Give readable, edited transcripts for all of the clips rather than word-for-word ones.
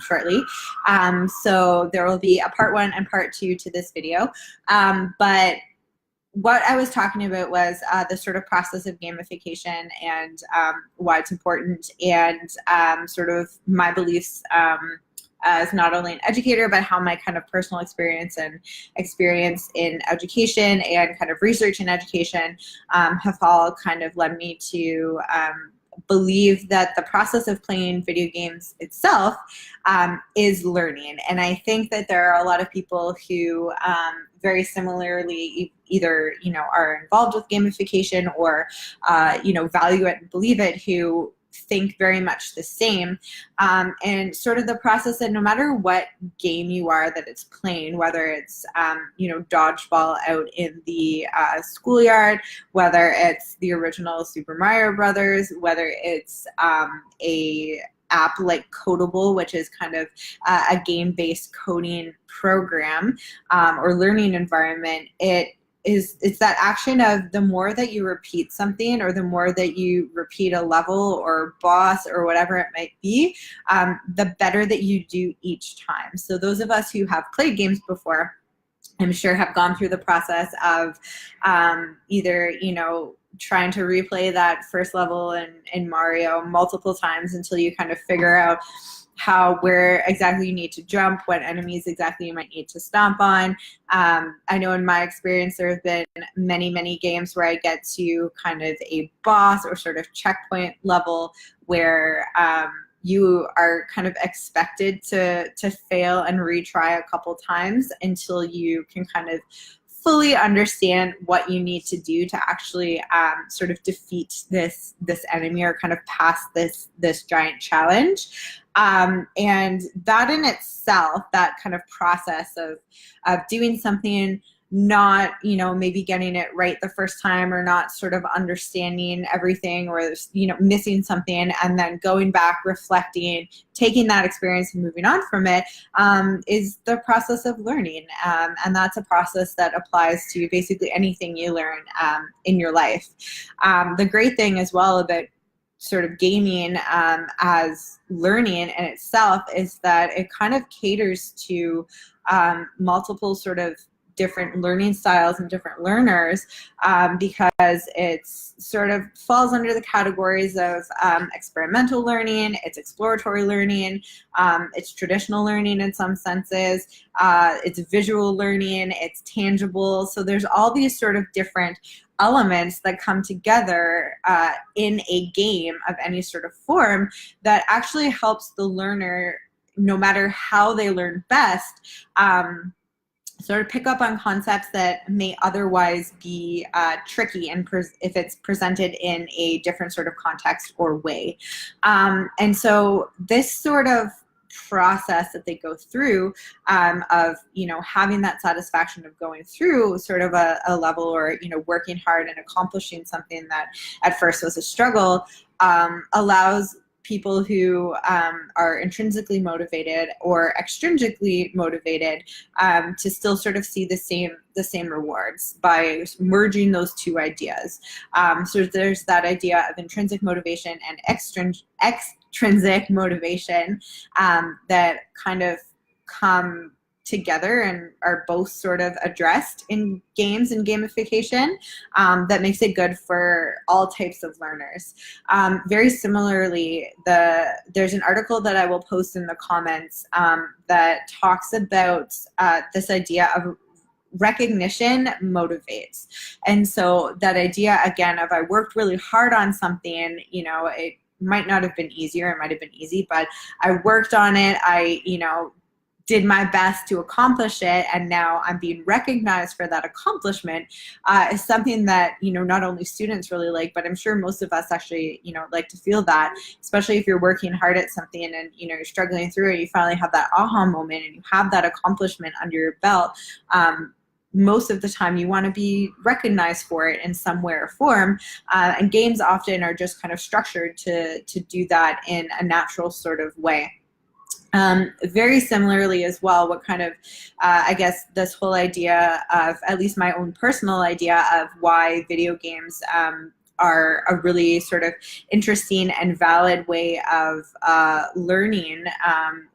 shortly. So there will be a part 1 and part 2 to this video. But what I was talking about was the sort of process of gamification and why it's important, and sort of my beliefs as not only an educator, but how my kind of personal experience and experience in education and kind of research in education have all kind of led me to believe that the process of playing video games itself is learning. And I think that there are a lot of people who very similarly either, are involved with gamification or, value it and believe it, who think very much the same. And sort of the process that no matter what game you are that it's playing, whether it's, dodgeball out in the schoolyard, whether it's the original Super Mario Brothers, whether it's a app like Codable, which is kind of a game-based coding program or learning environment, it's that action of the more that you repeat something, or the more that you repeat a level or boss or whatever it might be, the better that you do each time. So those of us who have played games before, I'm sure, have gone through the process of either, trying to replay that first level in Mario multiple times until you kind of figure out where exactly you need to jump, what enemies exactly you might need to stomp on. I know in my experience there have been many games where I get to kind of a boss or sort of checkpoint level where you are kind of expected to fail and retry a couple times until you can kind of fully understand what you need to do to actually sort of defeat this enemy or kind of pass this giant challenge. And that in itself, that kind of process of doing something, not, maybe getting it right the first time, or not sort of understanding everything, or, missing something, and then going back, reflecting, taking that experience and moving on from it, is the process of learning. And that's a process that applies to basically anything you learn in your life. The great thing as well about sort of gaming as learning in itself is that it kind of caters to multiple sort of different learning styles and different learners, because it's sort of falls under the categories of experimental learning, it's exploratory learning, it's traditional learning in some senses, it's visual learning, it's tangible. So there's all these sort of different elements that come together in a game of any sort of form that actually helps the learner, no matter how they learn best, sort of pick up on concepts that may otherwise be tricky, and if it's presented in a different sort of context or way. And so this sort of process that they go through of, having that satisfaction of going through sort of a level, or, working hard and accomplishing something that at first was a struggle, allows people who are intrinsically motivated or extrinsically motivated to still sort of see the same rewards by merging those two ideas. So there's that idea of intrinsic motivation and extrinsic motivation that kind of come together and are both sort of addressed in games and gamification, that makes it good for all types of learners. Very similarly, there's an article that I will post in the comments that talks about this idea of recognition motivates. And so that idea, again, of I worked really hard on something, it might not have been easier, it might have been easy, but I worked on it, I did my best to accomplish it, and now I'm being recognized for that accomplishment, is something that, not only students really like, but I'm sure most of us actually, like to feel that, especially if you're working hard at something and, you're struggling through it, you finally have that aha moment and you have that accomplishment under your belt. Most of the time you want to be recognized for it in some way or form, and games often are just kind of structured to do that in a natural sort of way. Very similarly as well, what kind of, I guess, this whole idea of, at least my own personal idea of why video games are a really sort of interesting and valid way of learning,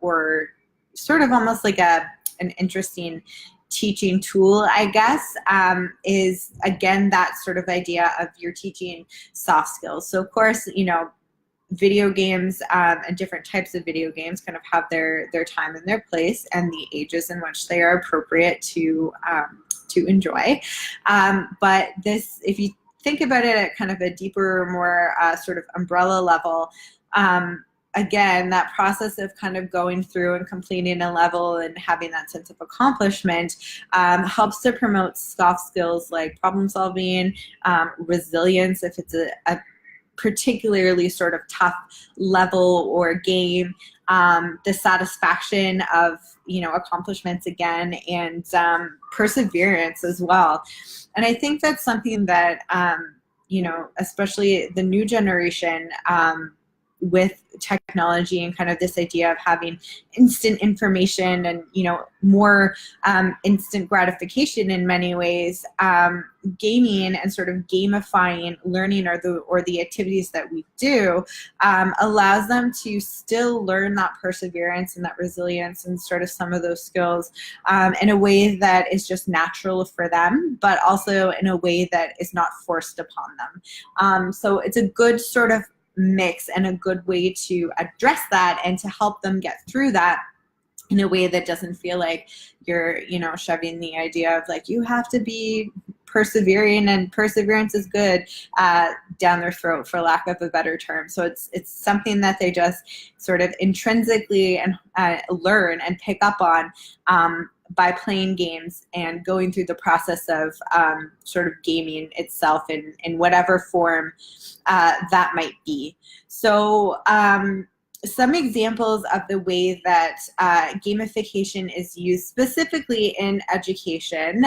or sort of almost like an interesting teaching tool, I guess, is again that sort of idea of you're teaching soft skills. So of course, you know, video games and different types of video games kind of have their time and their place and the ages in which they are appropriate to enjoy. But this, if you think about it at kind of a deeper, more sort of umbrella level, again, that process of kind of going through and completing a level and having that sense of accomplishment helps to promote soft skills like problem solving, resilience if it's a particularly sort of tough level or game, the satisfaction of, you know, accomplishments again, and perseverance as well. And I think that's something that, you know, especially the new generation, with technology and kind of this idea of having instant information and, you know, more instant gratification in many ways, gaming and sort of gamifying learning or the activities that we do allows them to still learn that perseverance and that resilience and sort of some of those skills in a way that is just natural for them, but also in a way that is not forced upon them. So it's a good sort of mix and a good way to address that and to help them get through that in a way that doesn't feel like you're, you know, shoving the idea of like, you have to be persevering and perseverance is good down their throat, for lack of a better term. So it's something that they just sort of intrinsically and learn and pick up on by playing games and going through the process of sort of gaming itself in whatever form that might be. So some examples of the way that gamification is used specifically in education.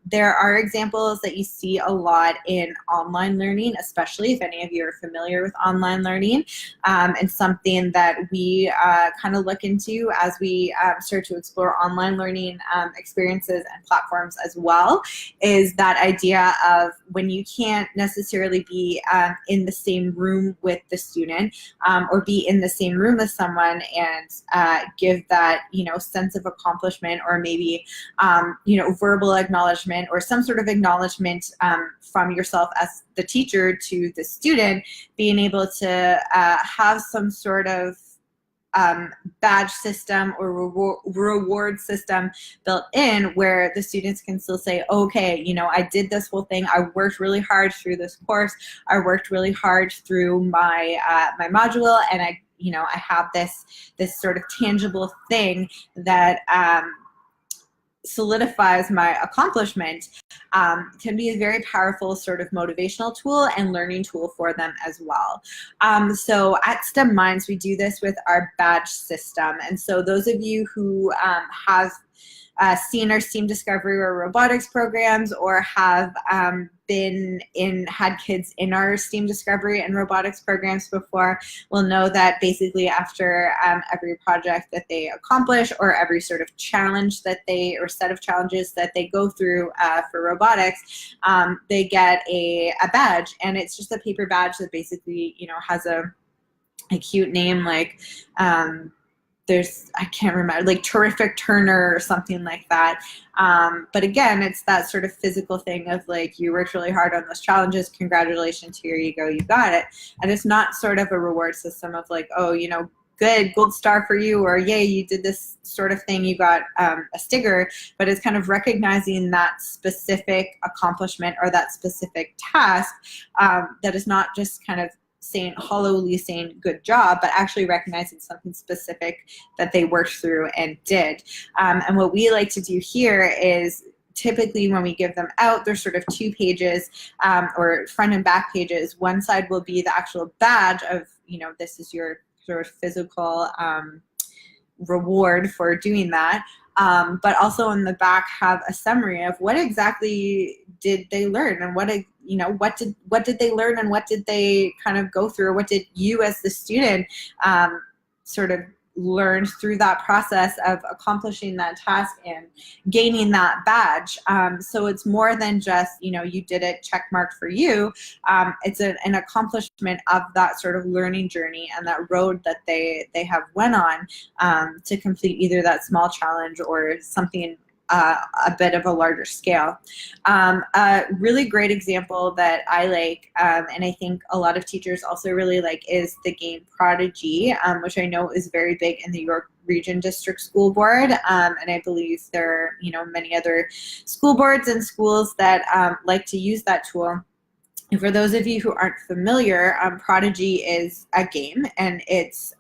There are examples that you see a lot in online learning, especially if any of you are familiar with online learning, and something that we kind of look into as we start to explore online learning experiences and platforms as well, is that idea of when you can't necessarily be in the same room with the student or be in the same room with someone and give that, you know, sense of accomplishment or maybe, you know, verbal acknowledgement or some sort of acknowledgement from yourself as the teacher to the student, being able to have some sort of badge system or reward system built in where the students can still say, okay, you know, I did this whole thing. I worked really hard through this course. I worked really hard through my my module, and I have this sort of tangible thing that solidifies my accomplishment, can be a very powerful sort of motivational tool and learning tool for them as well. So at STEM Minds, we do this with our badge system. And so those of you who have seen our STEAM Discovery or robotics programs or have had kids in our STEAM Discovery and robotics programs before will know that basically after every project that they accomplish or every sort of challenge that or set of challenges that they go through for robotics, they get a badge, and it's just a paper badge that basically, you know, has a cute name like I can't remember, like Terrific Turner or something like that. But again, it's that sort of physical thing of like, you worked really hard on those challenges, congratulations, here you go, you got it. And it's not sort of a reward system of like, oh, you know, good, gold star for you, or yay, you did this sort of thing, you got a sticker, but it's kind of recognizing that specific accomplishment or that specific task that is not just kind of hollowly saying good job, but actually recognizing something specific that they worked through and did. And what we like to do here is typically when we give them out, there's sort of 2 pages or front and back pages. One side will be the actual badge of, you know, this is your sort of physical reward for doing that. But also in the back have a summary of what exactly did they learn and what did they learn and what did they kind of go through, or what did you as the student sort of learned through that process of accomplishing that task and gaining that badge. So it's more than just, you did it, check mark for you. It's an accomplishment of that sort of learning journey and that road that they have went on to complete either that small challenge or something a bit of a larger scale. A really great example that I like, and I think a lot of teachers also really like, is the game Prodigy, which I know is very big in the York Region District School Board, and I believe there are many other school boards and schools that like to use that tool. And for those of you who aren't familiar, Prodigy is a game, and it's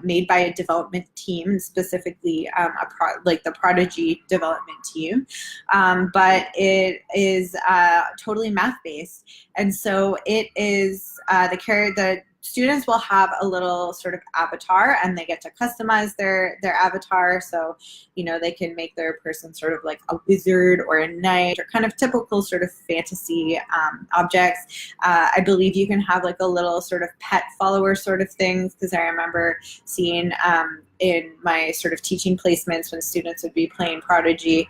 made by a development team, specifically like the Prodigy development team, but it is totally math-based, and so it is the students will have a little sort of avatar, and they get to customize their avatar. So, they can make their person sort of like a wizard or a knight or kind of typical sort of fantasy objects. I believe you can have like a little sort of pet follower sort of things, because I remember seeing in my sort of teaching placements when students would be playing Prodigy,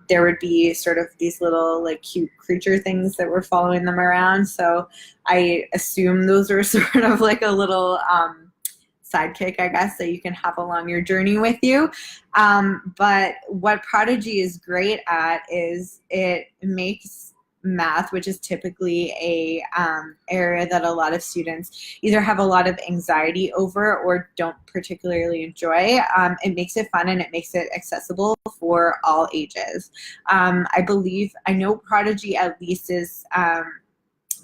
there would be sort of these little like cute creature things that were following them around. So I assume those are sort of like a little sidekick, I guess, that you can have along your journey with you. But what Prodigy is great at is it makes math, which is typically a area that a lot of students either have a lot of anxiety over or don't particularly enjoy. It makes it fun and it makes it accessible for all ages. I know Prodigy at least is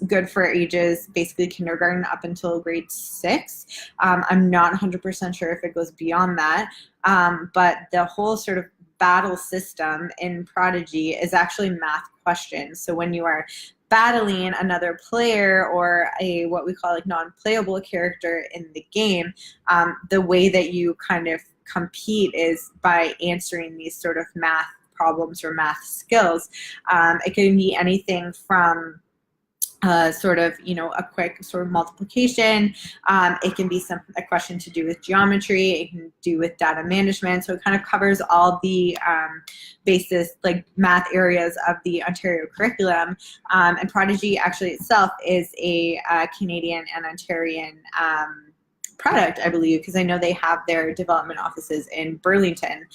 good for ages basically kindergarten up until grade 6. I'm not 100% sure if it goes beyond that, but the whole sort of battle system in Prodigy is actually math questions. So when you are battling another player or a what we call like non-playable character in the game, the way that you kind of compete is by answering these sort of math problems or math skills. It can be anything from sort of, a quick sort of multiplication. It can be a question to do with geometry. It can do with data management. So it kind of covers all the basis, like math areas of the Ontario curriculum. And Prodigy actually itself is a Canadian and Ontarian product, I believe, because I know they have their development offices in Burlington,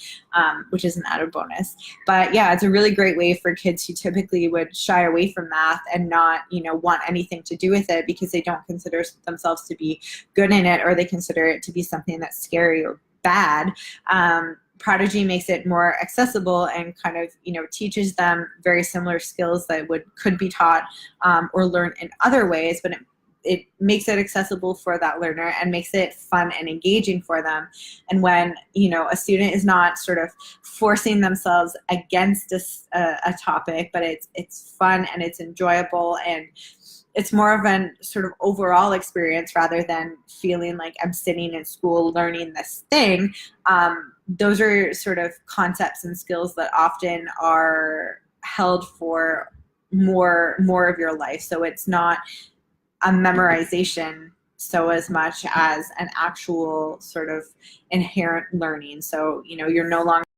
which is an added bonus. But yeah, it's a really great way for kids who typically would shy away from math and not, want anything to do with it because they don't consider themselves to be good in it, or they consider it to be something that's scary or bad. Prodigy makes it more accessible and kind of, teaches them very similar skills that could be taught or learned in other ways, but it makes it accessible for that learner and makes it fun and engaging for them. And when, a student is not sort of forcing themselves against a topic, but it's fun and it's enjoyable and it's more of an sort of overall experience rather than feeling like I'm sitting in school learning this thing. Those are sort of concepts and skills that often are held for more of your life. So it's not a memorization so as much as an actual sort of inherent learning. So, you're no longer